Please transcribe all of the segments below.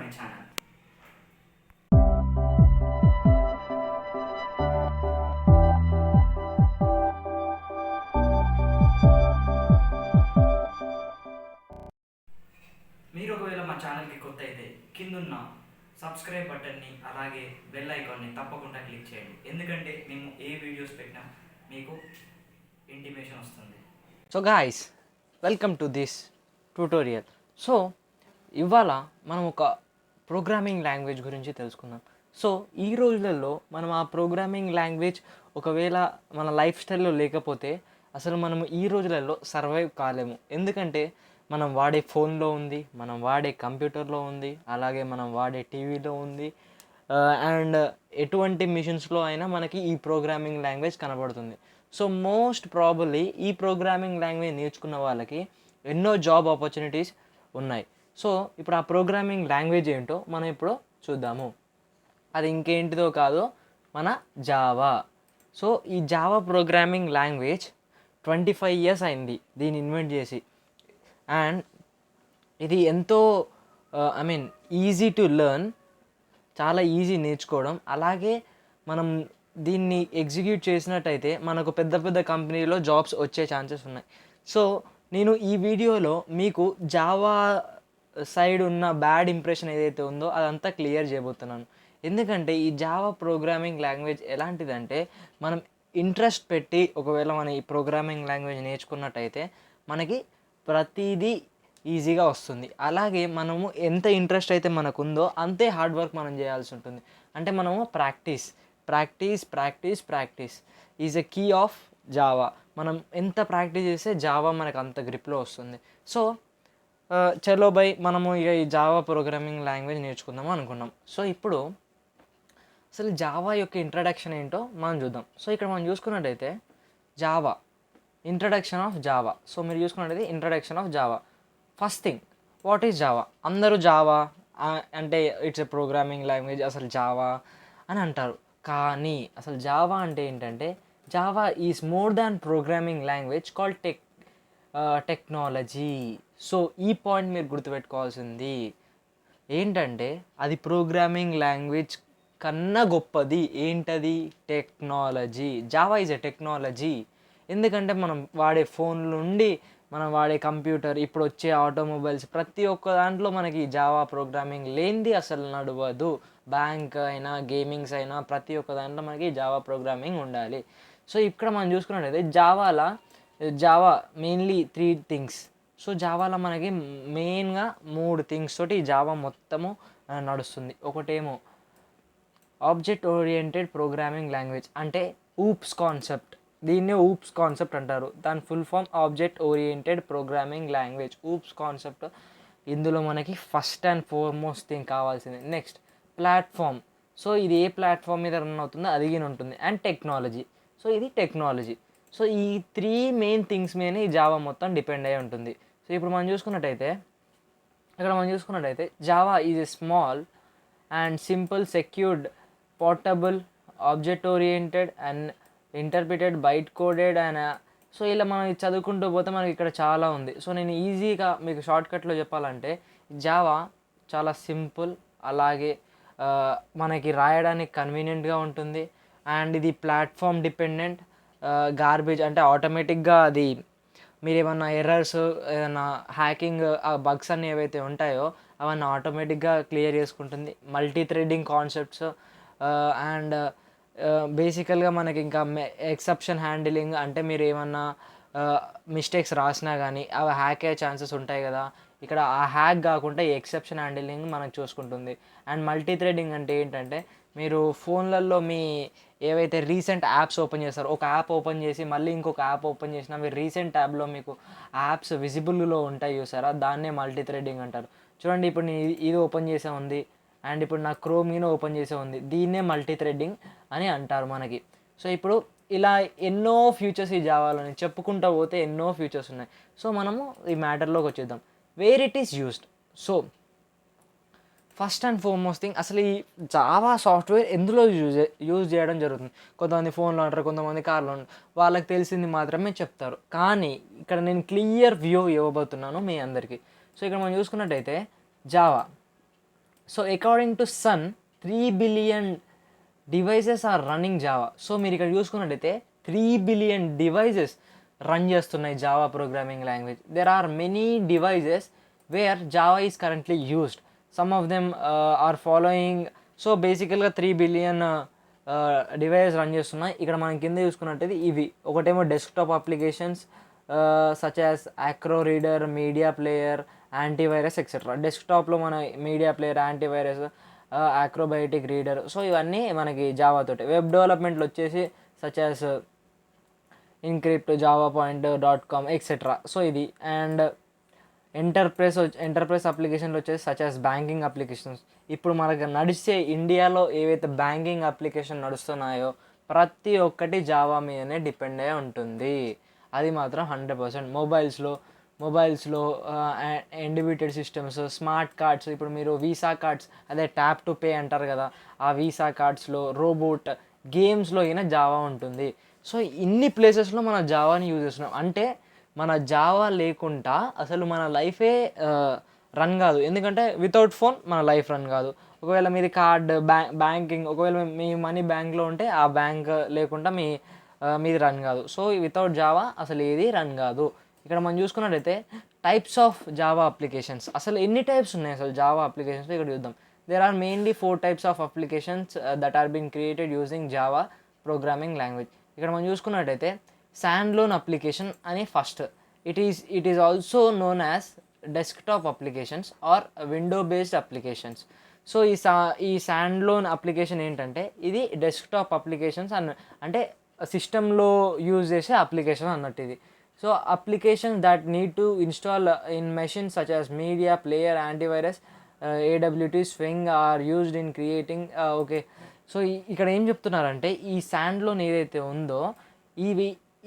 My channel. మీరు ఒకవేళ మా ఛానల్కి కొత్త అయితే కిందున్న సబ్స్క్రైబ్ బటన్ని అలాగే బెల్ ఐకాన్ని తప్పకుండా క్లిక్ చేయండి, ఎందుకంటే మేము ఏ వీడియోస్ పెట్టినా మీకు ఇంటిమేషన్ వస్తుంది. So guys, welcome to this tutorial. So ఇవాళ మనం ఒక ప్రోగ్రామింగ్ లాంగ్వేజ్ గురించి తెలుసుకుందాం. సో ఈ రోజులలో మనం ఆ ప్రోగ్రామింగ్ లాంగ్వేజ్ ఒకవేళ మన లైఫ్ స్టైల్లో లేకపోతే అసలు మనం ఈ రోజులలో సర్వైవ్ కాలేము. ఎందుకంటే మనం వాడే ఫోన్లో ఉంది, మనం వాడే కంప్యూటర్లో ఉంది, అలాగే మనం వాడే టీవీలో ఉంది, అండ్ ఎటువంటి మిషన్స్లో అయినా మనకి ఈ ప్రోగ్రామింగ్ లాంగ్వేజ్ కనబడుతుంది. సో మోస్ట్ ప్రాబబ్లీ ఈ ప్రోగ్రామింగ్ లాంగ్వేజ్ నేర్చుకున్న వాళ్ళకి ఎన్నో జాబ్ ఆపర్చునిటీస్ ఉన్నాయి. సో ఇప్పుడు ఆ ప్రోగ్రామింగ్ లాంగ్వేజ్ ఏంటో మనం ఇప్పుడు చూద్దాము. అది ఇంకేంటిదో కాదు, మన జావా. సో ఈ జావా ప్రోగ్రామింగ్ లాంగ్వేజ్ 25 years అయింది దీన్ని ఇన్వెంట్ చేసి. అండ్ ఇది ఎంతో ఈజీ టు లెర్న్, చాలా ఈజీ నేర్చుకోవడం. అలాగే మనం దీన్ని ఎగ్జిక్యూట్ చేసినట్టయితే మనకు పెద్ద పెద్ద కంపెనీలో జాబ్స్ వచ్చే ఛాన్సెస్ ఉన్నాయి. సో నేను ఈ వీడియోలో మీకు జావా సైడ్ ఉన్న బ్యాడ్ ఇంప్రెషన్ ఏదైతే ఉందో అదంతా క్లియర్ చేయబోతున్నాను. ఎందుకంటే ఈ జావా ప్రోగ్రామింగ్ లాంగ్వేజ్ ఎలాంటిదంటే, మనం ఇంట్రెస్ట్ పెట్టి ఒకవేళ మనం ఈ ప్రోగ్రామింగ్ లాంగ్వేజ్ నేర్చుకున్నట్టయితే మనకి ప్రతిదీ ఈజీగా వస్తుంది. అలాగే మనము ఎంత ఇంట్రెస్ట్ అయితే మనకు ఉందో అంతే హార్డ్ వర్క్ మనం చేయాల్సి ఉంటుంది. అంటే మనము practice is a key of Java. మనం ఎంత ప్రాక్టీస్ చేస్తే జావా మనకు అంత గ్రిప్లో వస్తుంది. సో చలో బై, మనము ఇక ఈ జావా ప్రోగ్రామింగ్ లాంగ్వేజ్ నేర్చుకుందాము అనుకున్నాం. సో ఇప్పుడు అసలు జావా యొక్క ఇంట్రడక్షన్ ఏంటో మనం చూద్దాం. సో ఇక్కడ మనం చూసుకున్నట్టయితే Java, introduction of Java. So మీరు చూసుకున్నట్టయితే introduction of Java. First thing, what is Java? అందరూ జావా అంటే ఇట్స్ ఎ ప్రోగ్రామింగ్ లాంగ్వేజ్, అసలు జావా అని అంటారు. కానీ అసలు జావా అంటే ఏంటంటే, Java is more than programming language called technology. So ఈ పాయింట్ మీరు గుర్తుపెట్టుకోవాల్సింది ఏంటంటే, అది ప్రోగ్రామింగ్ లాంగ్వేజ్ కన్నా గొప్పది. ఏంటది? Technology. Java is a technology. ఎందుకంటే మనం వాడే ఫోన్ నుండి మనం వాడే కంప్యూటర్, ఇప్పుడు వచ్చే ఆటోమొబైల్స్, ప్రతి ఒక్క దాంట్లో మనకి జావా ప్రోగ్రామింగ్ లేనిది అసలు నడవదు. బ్యాంక్ అయినా, గేమింగ్స్ అయినా, ప్రతి ఒక్క దాంట్లో మనకి జావా ప్రోగ్రామింగ్ ఉండాలి. సో ఇక్కడ మనం చూసుకున్నట్టయితే జావా మెయిన్లీ 3 things. సో జావాలో మనకి మెయిన్గా 3 things తోటి ఈ జావా మొత్తము నడుస్తుంది. ఒకటేమో ఆబ్జెక్ట్ ఓరియంటెడ్ ప్రోగ్రామింగ్ లాంగ్వేజ్, అంటే ఊప్స్ కాన్సెప్ట్. దీన్నే ఊప్స్ కాన్సెప్ట్ అంటారు. దాని full form object oriented programming language, OOPs concept. ఇందులో మనకి ఫస్ట్ అండ్ ఫార్మోస్ట్ థింగ్ కావాల్సింది. Next platform. సో ఇది ఏ ప్లాట్ఫామ్ మీద రన్ అవుతుందో అది ఉంటుంది. And technology. సో ఇది టెక్నాలజీ. సో ఈ 3 main things మీదనే ఈ జావా మొత్తం డిపెండ్ అయి ఉంటుంది. సో ఇప్పుడు మనం చూసుకున్నట్టయితే Java is a small and simple, secured, portable, object oriented and interpreted, byte coded and so ఇలా మనం చదువుకుంటూ పోతే మనకి ఇక్కడ చాలా ఉంది. సో నేను ఈజీగా మీకు షార్ట్కట్లో చెప్పాలంటే, జావా చాలా సింపుల్, అలాగే మనకి రాయడానికి కన్వీనియంట్గా ఉంటుంది. అండ్ ఇది ప్లాట్ఫామ్ డిపెండెంట్, గార్బేజ్ అంటే ఆటోమేటిక్గా అది మీరు ఏమన్నా ఎర్రర్స్, ఏదైనా హ్యాకింగ్ బగ్స్ అన్నీ ఏవైతే ఉంటాయో అవన్నీ ఆటోమేటిక్గా క్లియర్ చేసుకుంటుంది. మల్టీ థ్రెడింగ్ కాన్సెప్ట్స్, అండ్ బేసికల్గా మనకి ఇంకా ఎక్సెప్షన్ హ్యాండిలింగ్, అంటే మీరు ఏమన్నా మిస్టేక్స్ రాసినా కానీ అవి హ్యాక్ అయ్యే ఛాన్సెస్ ఉంటాయి కదా, ఇక్కడ ఆ హ్యాక్ కాకుండా ఈ ఎక్సెప్షన్ హ్యాండిలింగ్ మనకు చూసుకుంటుంది. అండ్ మల్టీ థ్రెడింగ్ అంటే ఏంటంటే, మీరు ఫోన్లలో మీ ఏవైతే రీసెంట్ యాప్స్ ఓపెన్ చేస్తారో, ఒక యాప్ ఓపెన్ చేసి మళ్ళీ ఇంకొక యాప్ ఓపెన్ చేసినా మీరు రీసెంట్ ట్యాబ్లో మీకు యాప్స్ విజిబుల్లో ఉంటాయి చూసారా, దాన్నే మల్టీ థ్రెడింగ్ అంటారు. చూడండి, ఇప్పుడు నేను ఇది ఓపెన్ చేసే ఉంది అండ్ ఇప్పుడు నా క్రోమీను ఓపెన్ చేసే ఉంది, దీన్నే మల్టీ థ్రెడింగ్ అని అంటారు మనకి. సో ఇప్పుడు ఇలా ఎన్నో ఫ్యూచర్స్ ఈ జావాలోని చెప్పుకుంటూ పోతే ఎన్నో ఫ్యూచర్స్ ఉన్నాయి. సో మనము ఈ మ్యాటర్లోకి వచ్చేద్దాం, where it is used. So first and foremost thing, అసలు ఈ జావా సాఫ్ట్వేర్ ఎందులో యూజ్ చేయడం జరుగుతుంది? కొంతమంది ఫోన్లో అంటారు, కొంతమంది కార్లో ఉంటారు, వాళ్ళకి తెలిసింది మాత్రమే చెప్తారు. కానీ ఇక్కడ నేను క్లియర్ వ్యూ ఇవ్వబోతున్నాను మీ అందరికీ. సో ఇక్కడ మనం చూసుకున్నట్టయితే Java so according to Sun 3 billion devices are running Java. So మీరు ఇక్కడ చూసుకున్నట్టయితే 3 బిలియన్ డివైజెస్ రన్ చేస్తున్నాయి Java programming language. There are many devices where Java is currently used. Some of them are following. So బేసికల్గా 3 billion devices run చేస్తున్నాయి. ఇక్కడ మనం కింద చూసుకున్నట్టయితే ఇవి ఒకటేమో desktop applications such as acro reader, media player, antivirus etcetera. డెస్క్టాప్లో మన మీడియా ప్లేయర్, యాంటీవైరస్, యాక్రోబయోటిక్ రీడర్. సో ఇవన్నీ మనకి జావాతోటి. వెబ్ డెవలప్మెంట్లో వచ్చేసి such as encrypt, Java point, .com etcetera. So ఇది. అండ్ ఎంటర్ప్రైజ్ అప్లికేషన్లు వచ్చేసి సచ్ యాజ్ బ్యాంకింగ్ అప్లికేషన్స్. ఇప్పుడు మనకు నడిచే ఇండియాలో ఏవైతే బ్యాంకింగ్ అప్లికేషన్ నడుస్తున్నాయో ప్రతి ఒక్కటి జావా మీదనే డిపెండ్ అయి ఉంటుంది. అది మాత్రం 100%. మొబైల్స్లో ఇండివిటెడ్ సిస్టమ్స్, స్మార్ట్ కార్డ్స్. ఇప్పుడు మీరు వీసా కార్డ్స్, అదే ట్యాప్ టు పే అంటారు కదా, ఆ వీసా కార్డ్స్లో, రోబోట్ గేమ్స్లో అయినా జావా ఉంటుంది. సో ఇన్ని ప్లేసెస్లో మన జావాని యూజ్ చేస్తున్నాం. అంటే మన జావా లేకుండా అసలు మన లైఫే రన్ కాదు. ఎందుకంటే వితౌట్ ఫోన్ మన లైఫ్ రన్ కాదు. ఒకవేళ మీది కార్డ్, బ్యాంకింగ్, ఒకవేళ మీ మనీ బ్యాంక్లో ఉంటే ఆ బ్యాంక్ లేకుండా మీది రన్ కాదు. సో వితౌట్ జావా అసలు ఏది రన్ కాదు. ఇక్కడ మనం చూసుకున్నట్టయితే టైప్స్ ఆఫ్ జావా అప్లికేషన్స్. అసలు ఎన్ని టైప్స్ ఉన్నాయి అసలు జావా అప్లికేషన్స్ ఇక్కడ చూద్దాం. There are mainly 4 types of applications that are been created using Java programming language. ఇక్కడ మనం చూసుకున్నట్టయితే స్టాండ్లోన్ అప్లికేషన్ అని first. It is also known as desktop applications or window based applications. So ఈ standalone application ఏంటంటే ఇది desktop applications అంటే సిస్టంలో use చేసే అప్లికేషన్ అన్నట్టు ఇది. So applications that need to install in machines such as media player, antivirus, AWT, swing are used in creating. Okay. So ఇక్కడ ఏం చెప్తున్నారంటే ఈ స్టాండ్లోన్ ఏదైతే ఉందో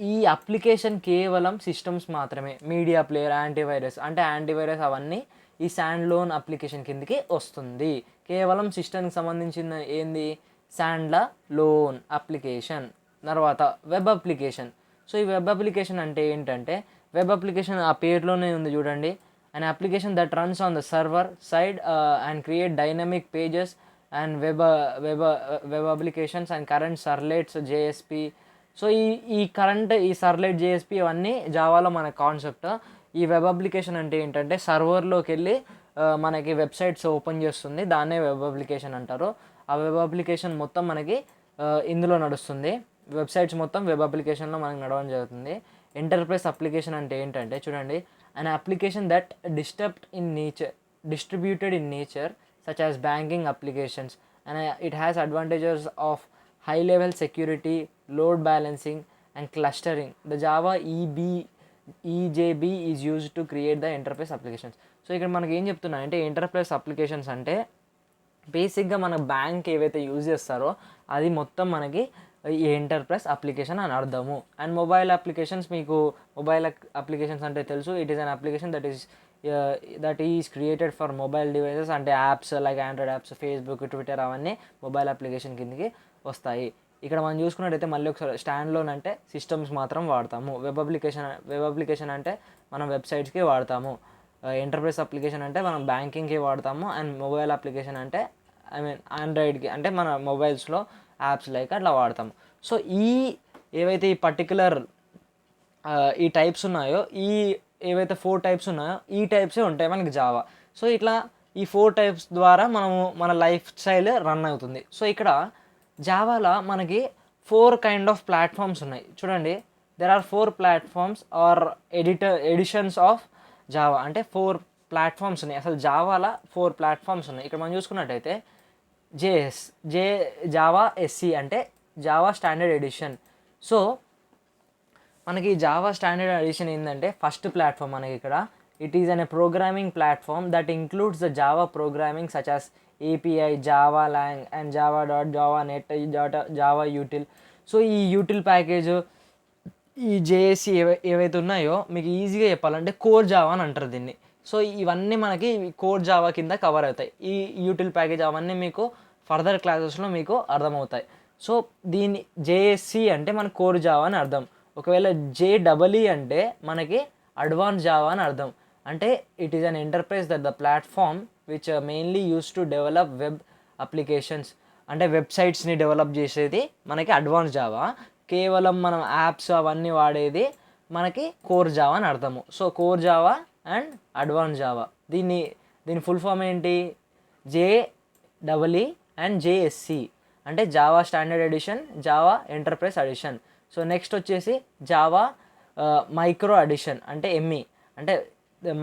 ఈ అప్లికేషన్ కేవలం సిస్టమ్స్ మాత్రమే. మీడియా ప్లేయర్, యాంటీవైరస్ అవన్నీ ఈ స్టాండ్లోన్ అప్లికేషన్ కిందకి వస్తుంది. కేవలం సిస్టమ్కి సంబంధించిన ఏంది స్టాండ్లోన్ అప్లికేషన్. తర్వాత వెబ్ అప్లికేషన్. సో ఈ వెబ్ అప్లికేషన్ అంటే ఏంటంటే వెబ్ అప్లికేషన్ ఆ పేరులోనే ఉంది చూడండి. an application that runs on the server side and create dynamic pages and web applications and current servlets JSP. So ఈ సర్వ్లెట్ JSP ఇవన్నీ జావాలో మన కాన్సెప్ట్. ఈ వెబ్ అప్లికేషన్ అంటే ఏంటంటే సర్వర్లోకి వెళ్ళి మనకి వెబ్సైట్స్ ఓపెన్ చేస్తుంది, దాన్నే వెబ్ అప్లికేషన్ అంటారు. ఆ వెబ్ అప్లికేషన్ మొత్తం మనకి ఇందులో నడుస్తుంది. వెబ్సైట్స్ మొత్తం వెబ్ అప్లికేషన్లో మనకి నడవడం జరుగుతుంది. ఎంటర్ప్రైజ్ అప్లికేషన్ అంటే ఏంటంటే చూడండి, an application that distributed in nature such as banking applications, and it has advantages of high level security, load balancing and clustering. The Java EJB is used to create the enterprise applications. So ఇక్కడ మనకి ఏం చెప్తున్నా అంటే enterprise applications అంటే బేసిక్గా మన bank ఏవైతే use చేస్తారో అది మొత్తం మనకి ఈ ఎంటర్ప్రైజ్ అప్లికేషన్ అని అర్థము. అండ్ మొబైల్ అప్లికేషన్స్, మీకు మొబైల్ అప్లికేషన్స్ అంటే తెలుసు. It is an application that is created for mobile devices. అంటే apps like Android apps, Facebook, Twitter అవన్నీ మొబైల్ అప్లికేషన్ కిందకి వస్తాయి. ఇక్కడ మనం చూసుకున్నట్టయితే మళ్ళీ ఒకసారి స్టాండ్లోన్ అంటే సిస్టమ్స్ మాత్రం వాడతాము. వెబ్ అప్లికేషన్ అంటే మనం వెబ్సైట్స్కి వాడతాము. ఎంటర్ప్రైజ్ అప్లికేషన్ అంటే మనం బ్యాంకింగ్కి వాడతాము. అండ్ మొబైల్ అప్లికేషన్ అంటే ఆండ్రాయిడ్కి అంటే మన మొబైల్స్లో యాప్స్ లైక్ అట్లా వాడతాము. సో ఏవైతే ఈ పర్టికులర్ ఈ టైప్స్ ఉన్నాయో, ఏవైతే 4 types ఉన్నాయో ఈ టైప్సే ఉంటాయి మనకి జావా. సో ఇట్లా ఈ 4 types ద్వారా మన లైఫ్ స్టైల్ రన్ అవుతుంది. సో ఇక్కడ జావాలో మనకి 4 kind of ప్లాట్ఫామ్స్ ఉన్నాయి. చూడండి, there are 4 platforms or editions of Java. అంటే 4 platforms ఉన్నాయి. అసలు జావాలో 4 platforms ఉన్నాయి. ఇక్కడ మనం చూసుకున్నట్టయితే జావా SE అంటే జావా స్టాండర్డ్ ఎడిషన్. సో మనకి జావా స్టాండర్డ్ ఎడిషన్ ఏంటంటే ఫస్ట్ ప్లాట్ఫామ్ మనకి ఇక్కడ it is an programming platform that includes the Java programming such as API, Java long and Java net, Java util. So ఈ util package, ఈ JSE ఏవైతే ఉన్నాయో మీకు ఈజీగా చెప్పాలంటే కోర్ జావా అని అంటారు దీన్ని. సో ఇవన్నీ మనకి కోర్ జావా కింద కవర్ అవుతాయి. ఈ యూటిల్ ప్యాకేజ్ అవన్నీ మీకు ఫర్దర్ క్లాసెస్లో మీకు అర్థమవుతాయి. సో దీన్ని JSE అంటే మన కోర్ జావా అని అర్థం. ఒకవేళ JEE అంటే మనకి అడ్వాన్స్ జావా అని అర్థం. అంటే it is an interface that the platform which mainly use to develop web applications. అంటే వెబ్సైట్స్ని డెవలప్ చేసేది మనకి అడ్వాన్స్ జావా. కేవలం మనం యాప్స్ అవన్నీ వాడేది మనకి కోర్ జావా అని అర్థము. So core Java and advance Java, దీని ఫుల్ ఫామ్ ఏంటి? JEE అండ్ JSC అంటే Java standard edition, Java enterprise edition. So next వచ్చేసి జావా మైక్రో ఎడిషన్ అంటే ME అంటే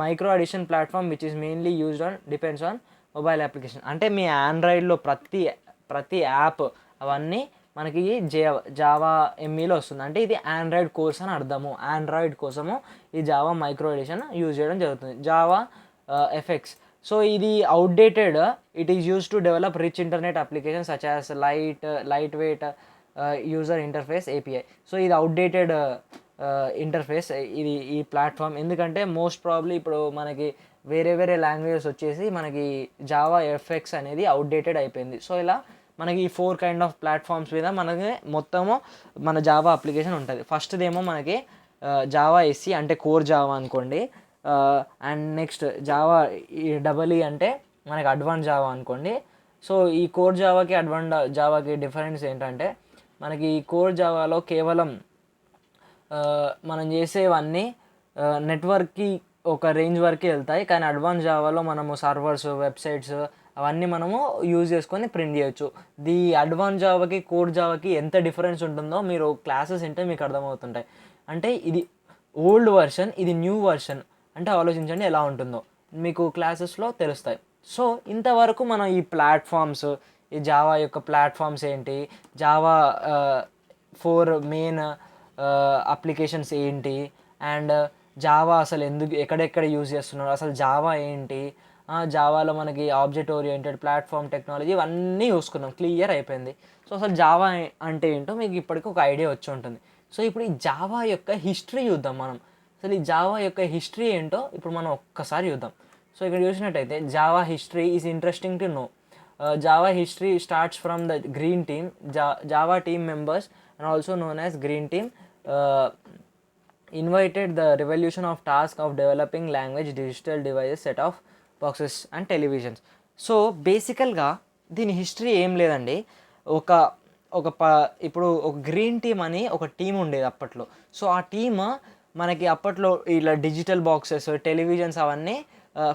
micro edition platform which is mainly used on depends on mobile application. అంటే మీ ఆండ్రాయిడ్లో ప్రతి app అవన్నీ మనకి జావా MEలో వస్తుంది. అంటే ఇది ఆండ్రాయిడ్ కోర్స్ అని అర్థము. ఆండ్రాయిడ్ కోసము ఈ జావా మైక్రో ఎడిషన్ యూజ్ చేయడం జరుగుతుంది. జావా FX, సో ఇది outdated. It is use to develop rich internet application such as light weight user interface API. So ఇది అవుట్డేటెడ్ ఇంటర్ఫేస్ ఈ ప్లాట్ఫామ్. ఎందుకంటే మోస్ట్ ప్రాబ్లీ ఇప్పుడు మనకి వేరే లాంగ్వేజెస్ వచ్చేసి మనకి జావా FX అనేది అవుట్డేటెడ్ అయిపోయింది. సో ఇలా మనకి ఈ 4 కైండ్ ఆఫ్ ప్లాట్ఫామ్స్ మీద మనకి మొత్తము మన జావా అప్లికేషన్ ఉంటుంది. ఫస్ట్దేమో మనకి జావా SE అంటే కోర్ జావా అనుకోండి. అండ్ నెక్స్ట్ జావా EE అంటే మనకి అడ్వాన్స్ జావా అనుకోండి. సో ఈ కోర్ జావాకి అడ్వాన్స్ జావాకి డిఫరెన్స్ ఏంటంటే మనకి ఈ కోర్ జావాలో కేవలం మనం చేసేవన్నీ నెట్వర్క్కి ఒక రేంజ్ వరకు వెళ్తాయి. కానీ అడ్వాన్స్ జావాలో మనము సర్వర్స్, వెబ్సైట్స్ అవన్నీ మనము యూజ్ చేసుకొని ప్రింట్ చేయొచ్చు. అడ్వాన్స్ జావాకి కోర్ జావాకి ఎంత డిఫరెన్స్ ఉంటుందో మీరు క్లాసెస్ వింటే మీకు అర్థమవుతుంటాయి. అంటే ఇది ఓల్డ్ వర్షన్, ఇది న్యూ వర్షన్. అంటే ఆలోచించండి ఎలా ఉంటుందో, మీకు క్లాసెస్లో తెలుస్తాయి. సో ఇంతవరకు మనం ఈ ప్లాట్ఫామ్స్, ఈ జావా యొక్క ప్లాట్ఫామ్స్ ఏంటి, జావా 4 మెయిన్ అప్లికేషన్స్ ఏంటి, అండ్ జావా అసలు ఎక్కడెక్కడ యూజ్ చేస్తున్నారు, అసలు జావా ఏంటి, జావాలో మనకి ఆబ్జెక్ట్ ఓరియంటెడ్ ప్లాట్ఫామ్ టెక్నాలజీ ఇవన్నీ చూసుకున్నాం. క్లియర్ అయిపోయింది. సో అసలు జావా అంటే ఏంటో మీకు ఇప్పటికీ ఒక ఐడియా వచ్చి ఉంటుంది. సో ఇప్పుడు ఈ జావా యొక్క హిస్టరీ చూద్దాం మనం. అసలు ఈ జావా యొక్క హిస్టరీ ఏంటో ఇప్పుడు మనం ఒక్కసారి చూద్దాం. సో ఇక్కడ చూసినట్టయితే Java history is interesting to know. Java history starts from the green team. Java team members and also known as green team invited the revolution of task of developing language digital devices, set of boxes and televisions. So బేసికల్గా దీని history ఏం లేదండి. ఇప్పుడు ఒక green team అని ఒక team ఉండేది అప్పట్లో. సో ఆ టీమ్ మనకి అప్పట్లో ఇలా డిజిటల్ బాక్సెస్, టెలివిజన్స్ అవన్నీ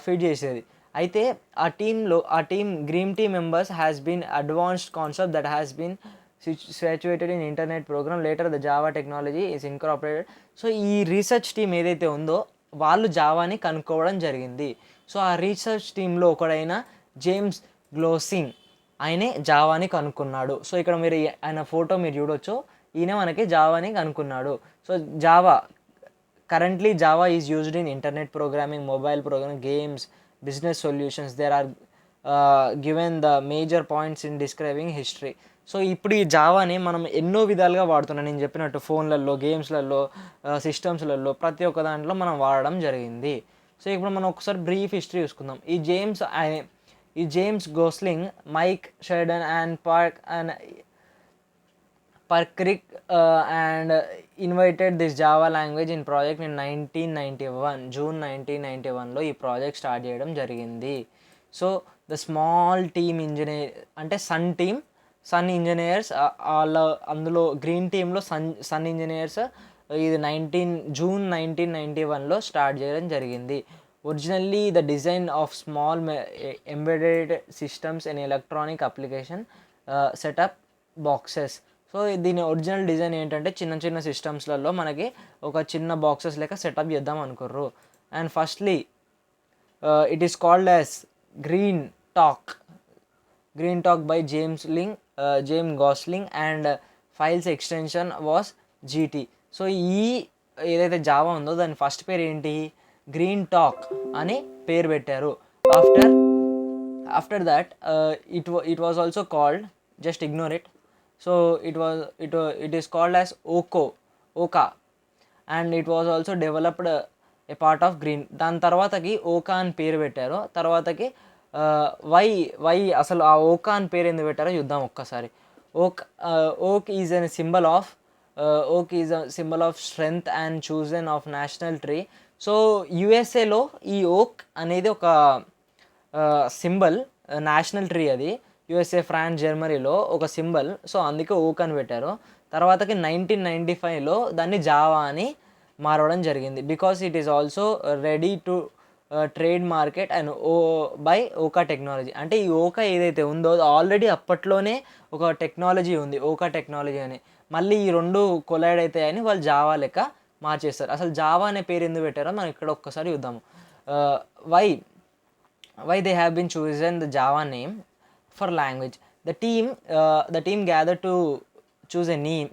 ఫిట్ చేసేది. అయితే ఆ team green team members has been advanced concept that has been situated in internet program. Later the Java technology is incorporated. So ఈ రీసెర్చ్ టీమ్ ఏదైతే ఉందో వాళ్ళు జావాని కనుక్కోవడం జరిగింది. సో ఆ రీసెర్చ్ టీంలో ఒకడైన జేమ్స్ గ్లోసింగ్ ఆయనే జావాని కనుక్కున్నాడు. సో ఇక్కడ మీరు ఆయన ఫోటో మీరు చూడొచ్చు. ఈయన మనకి జావాని కనుక్కున్నాడు. So currently Java is used in internet programming, mobile programming, games, business solutions. There are given the major points in describing history. So ఇప్పుడు ఈ జావాని మనం ఎన్నో విధాలుగా వాడుతున్నాం. నేను చెప్పినట్టు ఫోన్లలో, గేమ్స్లలో, సిస్టమ్స్లలో ప్రతి ఒక్క దాంట్లో మనం వాడడం జరిగింది. సో ఇప్పుడు మనం ఒకసారి బ్రీఫ్ హిస్టరీ చూసుకుందాం. ఈ James Gosling, Mike Sheridan and Patrick and invited this Java language in project in 1991. June 1991లో ఈ ప్రాజెక్ట్ స్టార్ట్ చేయడం జరిగింది. So the small team engineer అంటే సన్ ఇంజనీర్స్ అందులో గ్రీన్ టీంలో సన్ ఇంజనీర్స్ ఇది జూన్ 1991లో స్టార్ట్ చేయడం జరిగింది. Originally the design of small embedded systems and electronic application setup boxes. So దీని ఒరిజినల్ డిజైన్ ఏంటంటే చిన్న సిస్టమ్స్లలో మనకి ఒక చిన్న బాక్సెస్ లెక్క సెటప్ చేద్దాం అనుకుర్రు. And firstly it is called as Green talk by James Gosling and files extension was GT. So ఈ ఏదైతే జావా ఉందో దాని ఫస్ట్ పేరు ఏంటి? గ్రీన్ టాక్ అని పేరు పెట్టారు. After that it was also called, just ignore it. So it is called as Oak and it was also developed a part of Green. దాని తర్వాతకి ఓకా అని పేరు పెట్టారు. తర్వాతకి వై అసలు ఆ ఓకా అని పేరు ఎందుకు పెట్టారో చూద్దాం ఒక్కసారి. Oak is a symbol of strength and chosen of national tree. So యుఎస్ఏలో ఈ ఓక్ అనేది ఒక సింబల్, నేషనల్ ట్రీ అది. యుఎస్ఏ, ఫ్రాన్స్, జర్మనీలో ఒక సింబల్. సో అందుకే ఓక్ అని పెట్టారు. తర్వాతకి 1995లో దాన్ని జావా అని మారవడం జరిగింది. Because it is also ready to trade market and by Oak technology. అంటే ఈ ఓకా ఏదైతే ఉందో ఆల్రెడీ అప్పట్లోనే ఒక టెక్నాలజీ ఉంది, ఓకా టెక్నాలజీ అని. మళ్ళీ ఈ రెండు కొలైడ్ అవుతాయని వాళ్ళు జావా లెక్క మార్చేస్తారు. అసలు జావా అనే పేరు ఎందుకు పెట్టారో మనం ఇక్కడ ఒక్కసారి చూద్దాము. Why why they have been chosen the Java name for language. The team gathered to choose a name.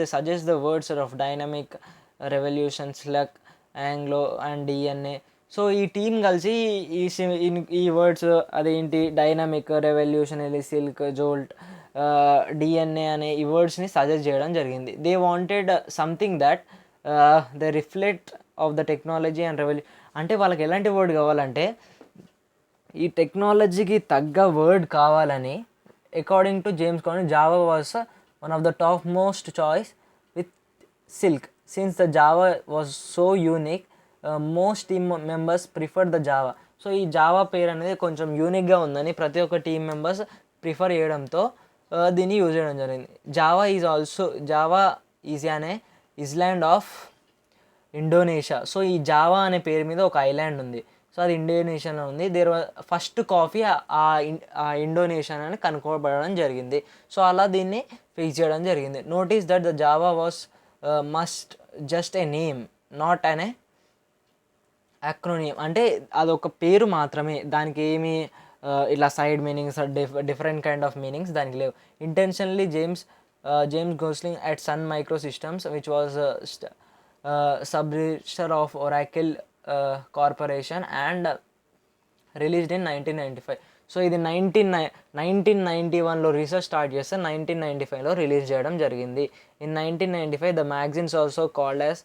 They suggest the words of dynamic, revolution, slug, anglo and DNA. So ఈ team కలిసి ఈ words అదేంటి dynamic, revolutionary, silk, jolt, DNA అనే ఈ వర్డ్స్ని suggest చేయడం జరిగింది. They wanted something that they reflect of the technology and అంటే వాళ్ళకి ఎలాంటి వర్డ్ కావాలంటే ఈ టెక్నాలజీకి తగ్గ వర్డ్ కావాలని. అకార్డింగ్ టు జేమ్స్ కాన్, Java was one of the top most choice with silk. Since the Java was so unique, most team members prefer the Java. So ఈ జావా పేరు అనేది కొంచెం యూనిక్గా ఉందని ప్రతి ఒక్క టీమ్ మెంబర్స్ ప్రిఫర్ చేయడంతో దీన్ని యూజ్ చేయడం జరిగింది. జావా ఈజ్ అనే ఇస్లాండ్ ఆఫ్ ఇండోనేషియా. సో ఈ జావా అనే పేరు మీద ఒక ఐలాండ్ ఉంది. సో అది ఇండోనేషియాలో ఉంది. ఫస్ట్ కాఫీ ఆ ఇండోనేషియా అని కనుక్కోబడడం జరిగింది. సో అలా దీన్ని ఫిక్స్ చేయడం జరిగింది. Notice that the Java was must just a name, not an acronym. అంటే అదొక పేరు మాత్రమే, దానికి ఏమి ఇలా side meanings, different kind of meanings దానికి లేవు. Intentionally James Gosling at Sun Microsystems which was sub register of Oracle corporation and released in 1995. So ఇది 1991లో రీసెర్చ్ స్టార్ట్ చేస్తే 1995లో రిలీజ్ చేయడం జరిగింది. In 1995 the magazines also called as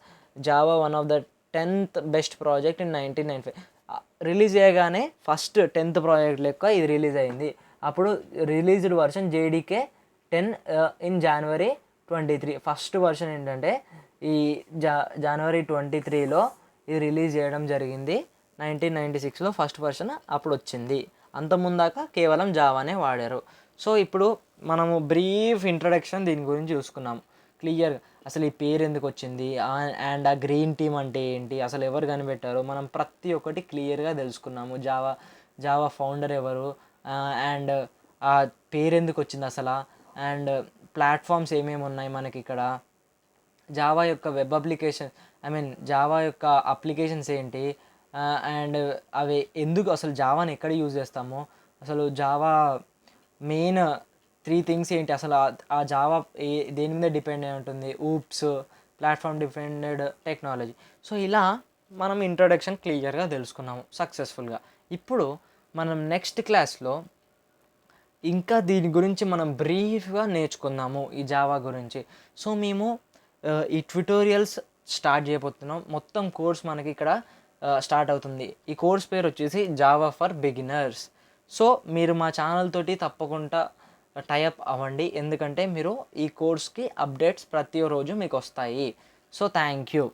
Java one of the 10th best project in 1995. Release చేయగానే first 10th project లెక్క ఇది release అయింది. అప్పుడు released version JDK 10 in January 23. First version ఏంటంటే ఈ January 23లో ఇది రిలీజ్ చేయడం జరిగింది. 1996లో ఫస్ట్ వర్షన్ అప్పుడు వచ్చింది. అంతముందాక కేవలం జావానే వాడారు. సో ఇప్పుడు మనము బ్రీఫ్ ఇంట్రడక్షన్ దీని గురించి చూసుకున్నాము క్లియర్గా. అసలు ఈ పేరు ఎందుకు వచ్చింది అండ్ ఆ గ్రీన్ టీమ్ అంటే ఏంటి, అసలు ఎవరు కనిపెట్టారు, మనం ప్రతి ఒక్కటి క్లియర్గా తెలుసుకున్నాము. జావా ఫౌండర్ ఎవరు అండ్ ఆ పేరు ఎందుకు వచ్చింది అసలు, అండ్ ప్లాట్ఫామ్స్ ఏమేమి ఉన్నాయి మనకి ఇక్కడ, జావా యొక్క వెబ్ అప్లికేషన్ జావా యొక్క అప్లికేషన్స్ ఏంటి, అండ్ అవి ఎందుకు అసలు జావాని ఎక్కడ యూజ్ చేస్తాము, అసలు జావా మెయిన్ 3 థింగ్స్ ఏంటి, అసలు ఆ జావా దేని మీద డిపెండ్ అయి ఉంటుంది, oops, platform depended technology. So ఇలా మనం ఇంట్రొడక్షన్ క్లియర్గా తెలుసుకున్నాము సక్సెస్ఫుల్గా. ఇప్పుడు మనం నెక్స్ట్ క్లాస్లో ఇంకా దీని గురించి మనం బ్రీఫ్గా నేర్చుకుందాము ఈ జావా గురించి. సో మేము ఈ ట్యుటోరియల్స్ స్టార్ట్ చేయబోతున్నాం. మొత్తం కోర్స్ మనకి ఇక్కడ స్టార్ట్ అవుతుంది. ఈ కోర్స్ పేరు వచ్చేసి జావా ఫర్ బిగినర్స్. సో మీరు మా ఛానల్ తోటి తప్పకుండా టైఅప్ అవ్వండి, ఎందుకంటే మీరు ఈ కోర్స్కి అప్డేట్స్ ప్రతిరోజు మీకు వస్తాయి. So thank you.